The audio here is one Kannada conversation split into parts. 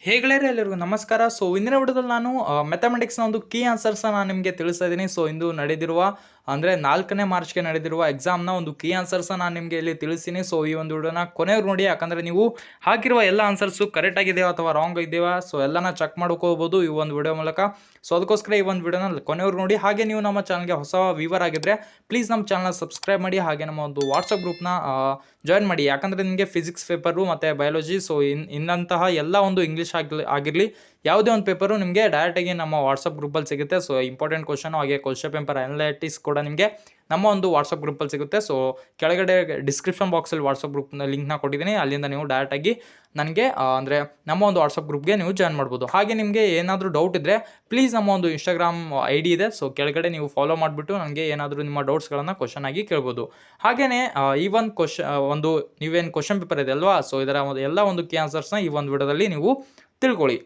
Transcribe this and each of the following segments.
ಹೇ ಗೆಳೆಯರೇ, ಎಲ್ಲರಿಗೂ ನಮಸ್ಕಾರ. ಸೊ ಇಂದಿನ ವಿಡಿಯೋದಲ್ಲಿ ನಾನು ಮ್ಯಾಥಮೆಟಿಕ್ಸ್ನ ಒಂದು ಕೀ ಆನ್ಸರ್ಸ್ನ ನಾನು ನಿಮಗೆ ತಿಳಿಸ್ತಾ ಇದ್ದೀನಿ. ಸೊ ಇಂದು ನಡೆದಿರುವ ಅಂದರೆ 4ನೇ ಮಾರ್ಚ್ಗೆ ನಡೆದಿರುವ ಎಕ್ಸಾಮ್ನ ಒಂದು ಕೀ ಆನ್ಸರ್ಸ್ನ ನಾನು ನಿಮಗೆ ಇಲ್ಲಿ ತಿಳಿಸ್ತೀನಿ. ಸೊ ಈ ಒಂದು ವಿಡಿಯೋನ ಕೊನೆಯವ್ರು ನೋಡಿ, ಯಾಕಂದರೆ ನೀವು ಹಾಕಿರುವ ಎಲ್ಲ ಆನ್ಸರ್ಸು ಕರೆಕ್ಟ್ ಆಗಿದೆಯಾ ಅಥವಾ ರಾಂಗ್ ಇದೆಯಾ ಸೊ ಎಲ್ಲನ ಚೆಕ್ ಮಾಡ್ಕೋಬೋದು ಈ ಒಂದು ವಿಡಿಯೋ ಮೂಲಕ. ಸೊ ಅದಕ್ಕೋಸ್ಕರ ಈ ಒಂದು ವಿಡಿಯೋನ ಕೊನೆಯವ್ರು ನೋಡಿ. ಹಾಗೆ ನೀವು ನಮ್ಮ ಚಾನಲ್ಗೆ ಹೊಸ ವ್ಯೂವರ್ ಆಗಿದ್ದರೆ ಪ್ಲೀಸ್ ನಮ್ಮ ಚಾನಲ್ನ ಸಬ್ಸ್ಕ್ರೈಬ್ ಮಾಡಿ. ಹಾಗೆ ನಮ್ಮ ಒಂದು ವಾಟ್ಸಪ್ ಗ್ರೂಪ್ನ ಜಾಯಿನ್ ಮಾಡಿ, ಯಾಕಂದರೆ ನಿಮಗೆ ಫಿಸಿಕ್ಸ್ ಪೇಪರು ಮತ್ತು ಬಯಾಲಜಿ ಸೊ ಇನ್ನಂತಹ ಎಲ್ಲ ಒಂದು ಇಂಗ್ಲೀಷ್ ಆಗಿರಲಿ ಯಾವುದೇ ಒಂದು ಪೇಪರು ನಿಮಗೆ ಡೈರೆಕ್ಟಾಗಿ ನಮ್ಮ ವಾಟ್ಸಪ್ ಗ್ರೂಪಲ್ಲಿ ಸಿಗುತ್ತೆ. ಸೊ ಇಂಪಾರ್ಟೆಂಟ್ ಕ್ವಶನು ಹಾಗೆ ಕ್ವಶನ್ ಪೇಪರ್ ಅನಾಲಿಟಿಕ್ಸ್ ಕೂಡ ನಿಮಗೆ ನಮ್ಮ ಒಂದು ವಾಟ್ಸಪ್ ಗ್ರೂಪಲ್ಲಿ ಸಿಗುತ್ತೆ. ಸೊ ಕೆಳಗಡೆ ಡಿಸ್ಕ್ರಿಪ್ಷನ್ ಬಾಕ್ಸಲ್ಲಿ ವಾಟ್ಸಪ್ ಗ್ರೂಪ್ನ ಲಿಂಕ್ನ ಕೊಟ್ಟಿದ್ದೀನಿ, ಅಲ್ಲಿಂದ ನೀವು ಡೈರೆಕ್ಟಾಗಿ ನನಗೆ ಅಂದರೆ ನಮ್ಮ ಒಂದು ವಾಟ್ಸಪ್ ಗ್ರೂಪ್ಗೆ ನೀವು ಜಾಯ್ನ್ ಮಾಡ್ಬೋದು. ಹಾಗೆ ನಿಮಗೆ ಏನಾದರೂ ಡೌಟ್ ಇದ್ದರೆ ಪ್ಲೀಸ್ ನಮ್ಮ ಒಂದು ಇನ್ಸ್ಟಾಗ್ರಾಮ್ ID ಇದೆ, ಸೊ ಕೆಳಗಡೆ ನೀವು ಫಾಲೋ ಮಾಡಿಬಿಟ್ಟು ನನಗೆ ಏನಾದರೂ ನಿಮ್ಮ ಡೌಟ್ಸ್ಗಳನ್ನು ಕ್ವಶನ್ ಆಗಿ ಕೇಳ್ಬೋದು. ಹಾಗೆಯೇ ಈ ಒಂದು ನೀವೇನು ಕ್ವಶನ್ ಪೇಪರ್ ಇದೆ ಅಲ್ವಾ, ಸೊ ಇದರ ಎಲ್ಲ ಒಂದು ಕೀ ಆನ್ಸರ್ಸ್ನ ಈ ಒಂದು ವಿಡಿಯೋದಲ್ಲಿ ನೀವು ತಿಳ್ಕೊಳ್ಳಿ.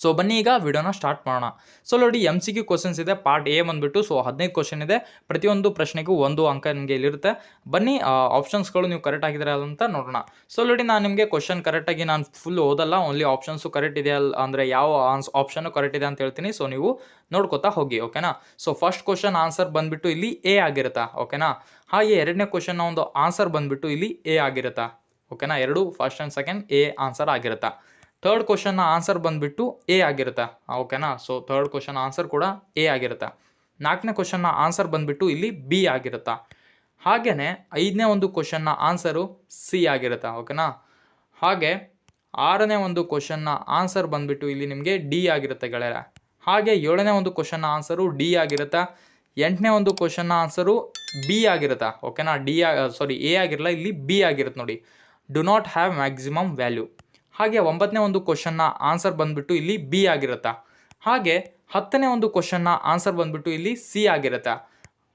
ಸೊ ಬನ್ನಿ ಈಗ ವಿಡಿಯೋನ ಸ್ಟಾರ್ಟ್ ಮಾಡೋಣ. ಸೊ ನೋಡಿ, MCQ ಕ್ವಶನ್ಸ್ ಇದೆ. ಪಾರ್ಟ್ A ಬಂದುಬಿಟ್ಟು ಸೊ 15 ಕ್ವಶನ್ ಇದೆ. ಪ್ರತಿಯೊಂದು ಪ್ರಶ್ನೆಗೂ 1 ಅಂಕ ನಿಮಗೆ ಇಲ್ಲಿರುತ್ತೆ. ಬನ್ನಿ ಆಪ್ಷನ್ಸ್ಗಳು ನೀವು ಕರೆಕ್ಟ್ ಆಗಿದ್ದಾರೆ ಅಂತ ನೋಡೋಣ. ಸೊ ನೋಡಿ, ನಾನು ನಿಮಗೆ ಕ್ವಶನ್ ಕರೆಕ್ಟಾಗಿ ನಾನು ಫುಲ್ ಓದಲ್ಲ, ಓನ್ಲಿ ಆಪ್ಷನ್ಸು ಕರೆಕ್ಟ್ ಇದೆ ಅಂದರೆ ಯಾವ ಆಪ್ಷನ್ನು ಕರೆಕ್ಟ್ ಇದೆ ಅಂತ ಹೇಳ್ತೀನಿ. ಸೊ ನೀವು ನೋಡ್ಕೋತಾ ಹೋಗಿ, ಓಕೆನಾ. ಸೊ ಫಸ್ಟ್ ಕ್ವಶನ್ ಆನ್ಸರ್ ಬಂದುಬಿಟ್ಟು ಇಲ್ಲಿ A ಆಗಿರುತ್ತಾ, ಓಕೆನಾ. ಹಾಗೆ ಎರಡನೇ ಕ್ವಶನ್ನ ಒಂದು ಆನ್ಸರ್ ಬಂದುಬಿಟ್ಟು ಇಲ್ಲಿ A ಆಗಿರುತ್ತಾ, ಓಕೆನಾ. ಎರಡು first and second A answer ಆಗಿರುತ್ತಾ. ಥರ್ಡ್ ಕ್ವಶನ್ನ ಆನ್ಸರ್ ಬಂದುಬಿಟ್ಟು A ಆಗಿರುತ್ತೆ, ಓಕೆನಾ. ಸೊ ಥರ್ಡ್ ಕ್ವಶನ್ ಆನ್ಸರ್ ಕೂಡ A ಆಗಿರುತ್ತೆ. ನಾಲ್ಕನೇ ಕ್ವಶನ್ನ ಆನ್ಸರ್ ಬಂದುಬಿಟ್ಟು ಇಲ್ಲಿ B ಆಗಿರುತ್ತಾ. ಹಾಗೆಯೇ ಐದನೇ ಒಂದು ಕ್ವಶನ್ನ ಆನ್ಸರು C ಆಗಿರುತ್ತಾ, ಓಕೆನಾ. ಹಾಗೆ ಆರನೇ ಒಂದು ಕ್ವಶನ್ನ ಆನ್ಸರ್ ಬಂದುಬಿಟ್ಟು ಇಲ್ಲಿ ನಿಮಗೆ D ಆಗಿರುತ್ತೆ ಗೆಳೆಯರೆ. ಹಾಗೆ ಏಳನೇ ಒಂದು ಕ್ವಶನ್ನ ಆನ್ಸರು D ಆಗಿರುತ್ತಾ. ಎಂಟನೇ ಒಂದು ಕ್ವಶನ್ನ ಆನ್ಸರು B ಆಗಿರುತ್ತಾ, ಓಕೆನಾ. A ಆಗಿರಲ್ಲ, ಇಲ್ಲಿ B ಆಗಿರುತ್ತೆ ನೋಡಿ. Do not have maximum value. ಹಾಗೆ ಒಂಬತ್ತನೇ ಒಂದು ಕ್ವಶನ್ನ ಆನ್ಸರ್ ಬಂದುಬಿಟ್ಟು ಇಲ್ಲಿ B ಆಗಿರುತ್ತಾ. ಹಾಗೆ ಹತ್ತನೇ ಒಂದು ಕ್ವಶನ್ನ ಆನ್ಸರ್ ಬಂದುಬಿಟ್ಟು ಇಲ್ಲಿ C ಆಗಿರುತ್ತೆ,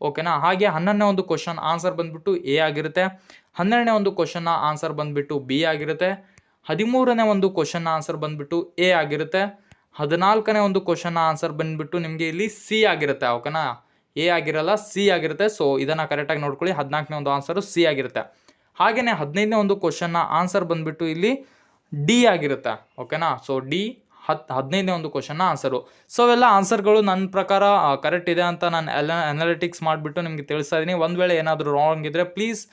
ಓಕೆನಾ. ಹಾಗೆ 11ನೇ ಒಂದು ಕ್ವಶನ್ ಆನ್ಸರ್ ಬಂದುಬಿಟ್ಟು A ಆಗಿರುತ್ತೆ. 12ನೇ ಒಂದು ಕ್ವಶನ್ನ ಆನ್ಸರ್ ಬಂದುಬಿಟ್ಟು B ಆಗಿರುತ್ತೆ. 13ನೇ ಒಂದು ಕ್ವಶನ್ನ ಆನ್ಸರ್ ಬಂದುಬಿಟ್ಟು A ಆಗಿರುತ್ತೆ. 14ನೇ ಒಂದು ಕ್ವಶನ್ನ ಆನ್ಸರ್ ಬಂದುಬಿಟ್ಟು ನಿಮಗೆ ಇಲ್ಲಿ C ಆಗಿರುತ್ತೆ, ಓಕೆನಾ. A ಆಗಿರಲ್ಲ, C ಆಗಿರುತ್ತೆ. ಸೊ ಇದನ್ನು ಕರೆಕ್ಟಾಗಿ ನೋಡ್ಕೊಳ್ಳಿ. 14ನೇ ಒಂದು ಆನ್ಸರು C ಆಗಿರುತ್ತೆ. ಹಾಗೆಯೇ 15ನೇ ಒಂದು ಕ್ವಶನ್ನ ಆನ್ಸರ್ ಬಂದುಬಿಟ್ಟು ಇಲ್ಲಿ D ಆಗಿರುತ್ತೆ, ಓಕೆನಾ. ಸೊ D 15ನೇ ಒಂದು ಕ್ವಶನ್ನ ಆನ್ಸರು. ಸೊ ಅವೆಲ್ಲ ಆನ್ಸರ್ಗಳು ನನ್ನ ಪ್ರಕಾರ ಕರೆಕ್ಟ್ ಇದೆ ಅಂತ ನಾನು ಅನಾಲಿಟಿಕ್ಸ್ ಮಾಡಿಬಿಟ್ಟು ನಿಮಗೆ ತಿಳಿಸ್ತಾ ಇದ್ದೀನಿ. ಒಂದು ವೇಳೆ ಏನಾದರೂ ರಾಂಗ್ ಇದ್ದರೆ ಪ್ಲೀಸ್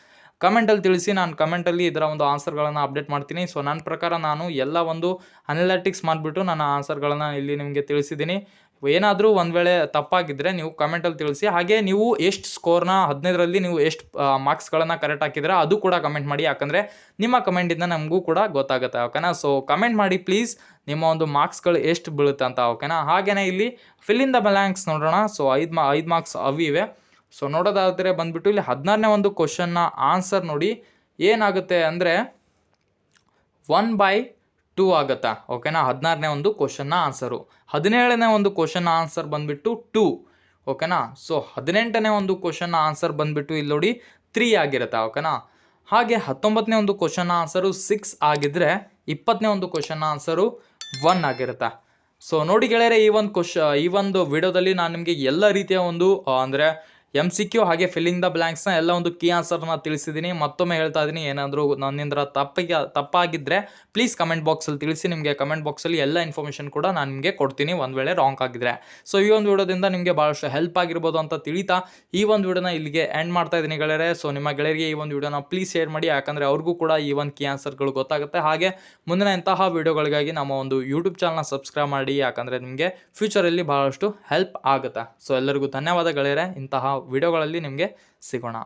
ಕಮೆಂಟಲ್ಲಿ ತಿಳಿಸಿ, ನಾನು ಕಮೆಂಟಲ್ಲಿ ಇದರ ಒಂದು ಆನ್ಸರ್ಗಳನ್ನು ಅಪ್ಡೇಟ್ ಮಾಡ್ತೀನಿ. ಸೊ ನನ್ನ ಪ್ರಕಾರ ನಾನು ಎಲ್ಲ ಒಂದು ಅನಾಲಿಟಿಕ್ಸ್ ಮಾಡಿಬಿಟ್ಟು ನನ್ನ ಆನ್ಸರ್ಗಳನ್ನು ಇಲ್ಲಿ ನಿಮಗೆ ತಿಳಿಸಿದ್ದೀನಿ. ಏನಾದರೂ ಒಂದು ವೇಳೆ ತಪ್ಪಾಗಿದ್ದರೆ ನೀವು ಕಮೆಂಟಲ್ಲಿ ತಿಳಿಸಿ. ಹಾಗೆ ನೀವು ಎಷ್ಟು ಸ್ಕೋರ್ನ 15ರಲ್ಲಿ ನೀವು ಎಷ್ಟು ಮಾರ್ಕ್ಸ್ಗಳನ್ನು ಕರೆಕ್ಟ್ ಹಾಕಿದ್ರೆ ಅದು ಕೂಡ ಕಮೆಂಟ್ ಮಾಡಿ, ಯಾಕಂದರೆ ನಿಮ್ಮ ಕಮೆಂಟಿಂದ ನಮಗೂ ಕೂಡ ಗೊತ್ತಾಗುತ್ತೆ, ಓಕೆನಾ. ಸೊ ಕಮೆಂಟ್ ಮಾಡಿ ಪ್ಲೀಸ್, ನಿಮ್ಮ ಒಂದು ಮಾರ್ಕ್ಸ್ಗಳು ಎಷ್ಟು ಬೀಳುತ್ತೆ ಅಂತ, ಓಕೆನಾ. ಹಾಗೆಯೇ ಇಲ್ಲಿ ಫಿಲ್ ಇನ್ ದ ಬ್ಲ್ಯಾಂಕ್ಸ್ ನೋಡೋಣ. ಸೊ 5 ಮಾರ್ಕ್ಸ್ ಅವಿವೆ. ಸೊ ನೋಡೋದಾದರೆ ಬಂದುಬಿಟ್ಟು ಇಲ್ಲಿ 16ನೇ ಒಂದು ಕ್ವಶನ್ನ ಆನ್ಸರ್ ನೋಡಿ ಏನಾಗುತ್ತೆ ಅಂದರೆ 1/2 ಆಗುತ್ತಾ, ಓಕೆನಾ. 16ನೇ ಒಂದು ಕ್ವಶನ್ನ ಆನ್ಸರು. 17ನೇ ಒಂದು ಕ್ವಶನ್ನ ಆನ್ಸರ್ ಬಂದುಬಿಟ್ಟು 2, ಓಕೆನಾ. ಸೊ 18ನೇ ಒಂದು ಕ್ವಶನ್ನ ಆನ್ಸರ್ ಬಂದುಬಿಟ್ಟು ಇಲ್ಲಿ ನೋಡಿ 3 ಆಗಿರುತ್ತೆ, ಓಕೆನಾ. ಹಾಗೆ 19ನೇ ಒಂದು ಕ್ವಶನ್ನ ಆನ್ಸರು 6 ಆಗಿದ್ದರೆ 20ನೇ ಒಂದು ಕ್ವಶನ್ನ ಆನ್ಸರು 1 ಆಗಿರುತ್ತೆ. ಸೊ ನೋಡಿ ಗೆಳೆಯರೆ, ಈ ಒಂದು ವಿಡಿಯೋದಲ್ಲಿ ನಾನು ನಿಮಗೆ ಎಲ್ಲ ರೀತಿಯ ಒಂದು ಅಂದರೆ MCQ ಹಾಗೆ ಫಿಲ್ಲಿಂಗ್ ದ ಬ್ಲ್ಯಾಂಕ್ಸ್ನ ಎಲ್ಲ ಒಂದು ಕೀ ಆನ್ಸರ್ನ ತಿಳಿಸಿದ್ದೀನಿ. ಮತ್ತೊಮ್ಮೆ ಹೇಳ್ತಾ ಇದ್ದೀನಿ, ಏನಾದರೂ ನನ್ನಿಂದ ತಪ್ಪಾಗಿದ್ದರೆ ಪ್ಲೀಸ್ ಕಮೆಂಟ್ ಬಾಕ್ಸಲ್ಲಿ ತಿಳಿಸಿ. ನಿಮಗೆ ಕಮೆಂಟ್ ಬಾಕ್ಸಲ್ಲಿ ಎಲ್ಲ ಇನ್ಫಾರ್ಮೇಷನ್ ಕೂಡ ನಾನು ನಿಮಗೆ ಕೊಡ್ತೀನಿ ಒಂದು ವೇಳೆ ರಾಂಗ್ ಆಗಿದ್ದರೆ. ಸೊ ಈ ಒಂದು ವಿಡಿಯೋದಿಂದ ನಿಮಗೆ ಭಾಳಷ್ಟು ಹೆಲ್ಪ್ ಆಗಿರ್ಬೋದು ಅಂತ ತಿಳಿತಾ ಈ ಒಂದು ವಿಡಿಯೋನ ಇಲ್ಲಿಗೆ ಎಂಡ್ ಮಾಡ್ತಾ ಇದ್ದೀನಿ ಗೆಳೆಯರೆ. ಸೊ ನಿಮ್ಮ ಗೆಳೆಯರಿಗೆ ಈ ಒಂದು ವಿಡಿಯೋನ ಪ್ಲೀಸ್ ಶೇರ್ ಮಾಡಿ, ಯಾಕಂದರೆ ಅವ್ರಿಗೂ ಕೂಡ ಈ ಒಂದು ಕೀ ಆನ್ಸರ್ಗಳು ಗೊತ್ತಾಗುತ್ತೆ. ಹಾಗೆ ಮುಂದಿನ ಇಂತಹ ವಿಡಿಯೋಗಳಿಗಾಗಿ ನಮ್ಮ ಒಂದು ಯೂಟ್ಯೂಬ್ ಚಾನಲ್ನ ಸಬ್ಸ್ಕ್ರೈಬ್ ಮಾಡಿ, ಯಾಕಂದರೆ ನಿಮಗೆ ಫ್ಯೂಚರಲ್ಲಿ ಭಾಳಷ್ಟು ಹೆಲ್ಪ್ ಆಗುತ್ತೆ. ಸೊ ಎಲ್ಲರಿಗೂ ಧನ್ಯವಾದ ಗೆಳೆಯರೆ. ಇಂತಹ ವಿಡಿಯೋಗಳಲ್ಲಿ ನಿಮಗೆ ಸಿಗೋಣ.